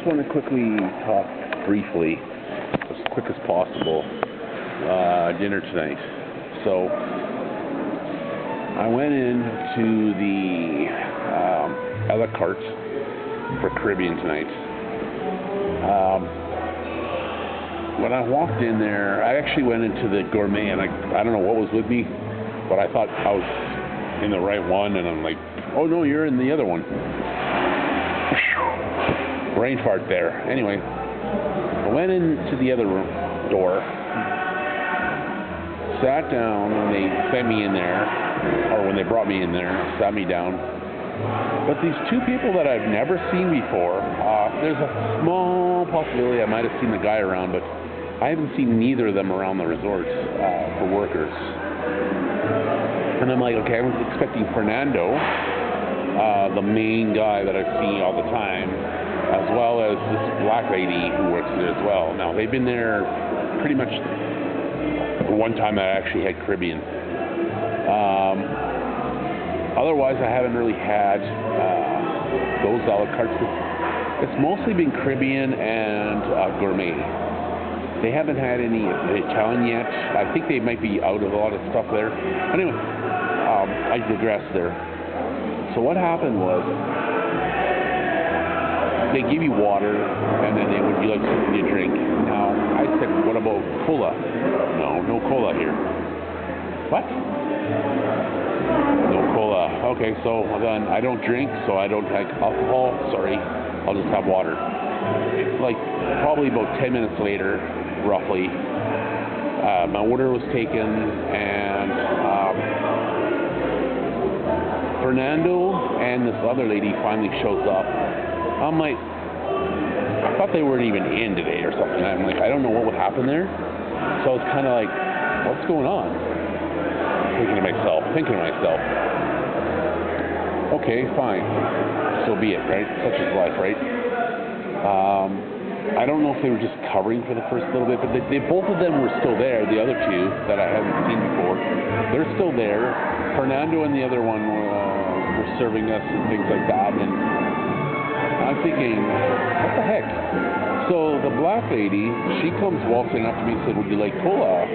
want to quickly talk briefly, as quick as possible, dinner tonight. So, I went into the a la carte for Caribbean tonight. When I walked in there, I actually went into the gourmet, and I don't know what was with me, but I thought I was in the right one, and I'm like, oh no, you're in the other one. Brain fart there. Anyway, I went into the other room door, sat down when they sent me in there, or when they brought me in there, sat me down. But these two people that I've never seen before, there's a small possibility I might have seen the guy around, but I haven't seen neither of them around the resorts for workers. And I'm like, okay, I was expecting Fernando, the main guy that I've seen all the time, as well as this black lady who works there as well. Now, they've been there pretty much the one time I actually had Caribbean. Otherwise, I haven't really had those a la carte. It's mostly been Caribbean and gourmet. They haven't had any Italian yet. I think they might be out of a lot of stuff there. Anyway, I digress there. So what happened was, they give you water, and then they would be like something to drink. Now, I said, what about cola? No cola here. What? No cola. Okay, so then I don't drink, so I don't have alcohol. Sorry, I'll just have water. Like, probably about 10 minutes later, roughly, my order was taken, and Fernando and this other lady finally shows up. I'm like, I thought they weren't even in today or something. I'm like, I don't know what would happen there. So it's kind of like, what's going on? Thinking to myself, okay, fine. So be it, right? Such is life, right? I don't know if they were just covering for the first little bit, but they both of them were still there. The other two that I haven't seen before, they're still there. Fernando and the other one were serving us and things like that, and I'm thinking, what the heck? So the black lady, she comes waltzing up to me and said, would you like cola?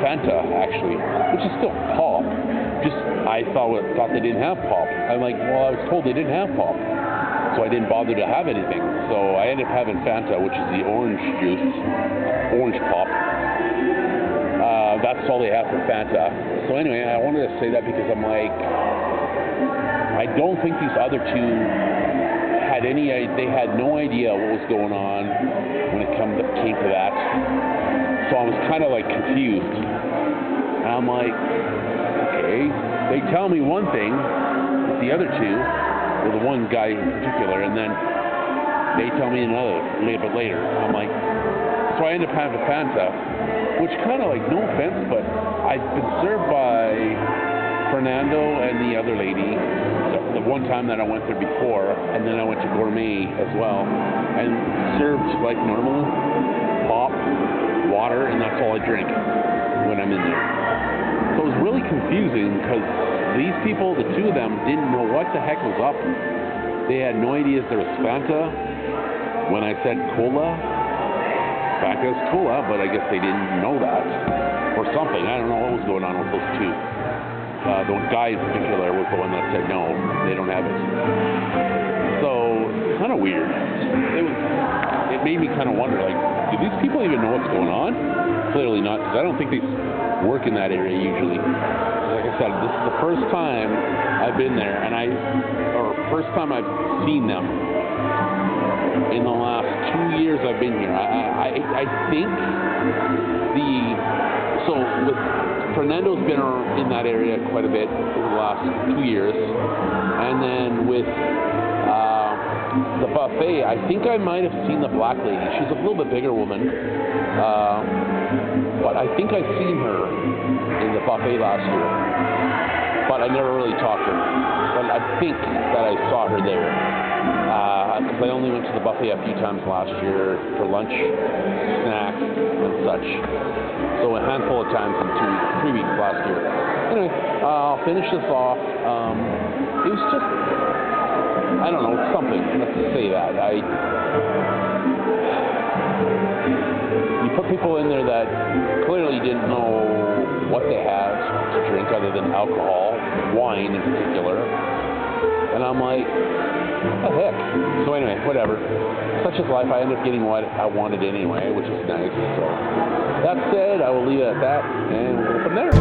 Fanta, actually, which is still pop. Just, I thought they didn't have pop. I'm like, well, I was told they didn't have pop. So I didn't bother to have anything. So I ended up having Fanta, which is the orange juice, orange pop. That's all they have for Fanta. So anyway, I wanted to say that because I'm like, I don't think these other two had they had no idea what was going on when it came to that. So I was kind of like confused. And I'm like, okay, they tell me one thing with the other two, or the one guy in particular, and then they tell me another a little bit later. I'm like, so I end up having Fanta, which kind of like, no offense, but I've been served by Fernando and the other lady the one time that I went there before, and then I went to gourmet as well, and served like normal, pop, water, and that's all I drink when I'm in there. So it was really confusing because these people, the two of them, didn't know what the heck was up. They had no idea there was Fanta. When I said cola, Fanta is cola, but I guess they didn't know that or something. I don't know what was going on with those two. The guy in particular was the one that said no, they don't have it. So, kind of weird. It made me kind of wonder, like, do these people even know what's going on? Clearly not, because I don't think they work in that area usually. Like I said, this is the first time I've been there, first time I've seen them in the last 2 years I've been here. I think with Fernando's been in that area quite a bit over the last 2 years, and then with the buffet, I think I might have seen the black lady. She's a little bit bigger woman, but I think I've seen her in the buffet last year, but I never really talked to her. But I think that I saw her there, because I only went to the buffet a few times last year for lunch, snacks, and such. So a handful of times in 3 weeks last year. Anyway, I'll finish this off. It was just, I I don't know, something. Let's just say that. You put people in there that clearly didn't know what they had to drink other than alcohol, wine in particular. And I'm like, what the heck? So anyway, whatever. Such is life. I ended up getting what I wanted anyway, which is nice. So that said, I will leave it at that, and we'll go from there.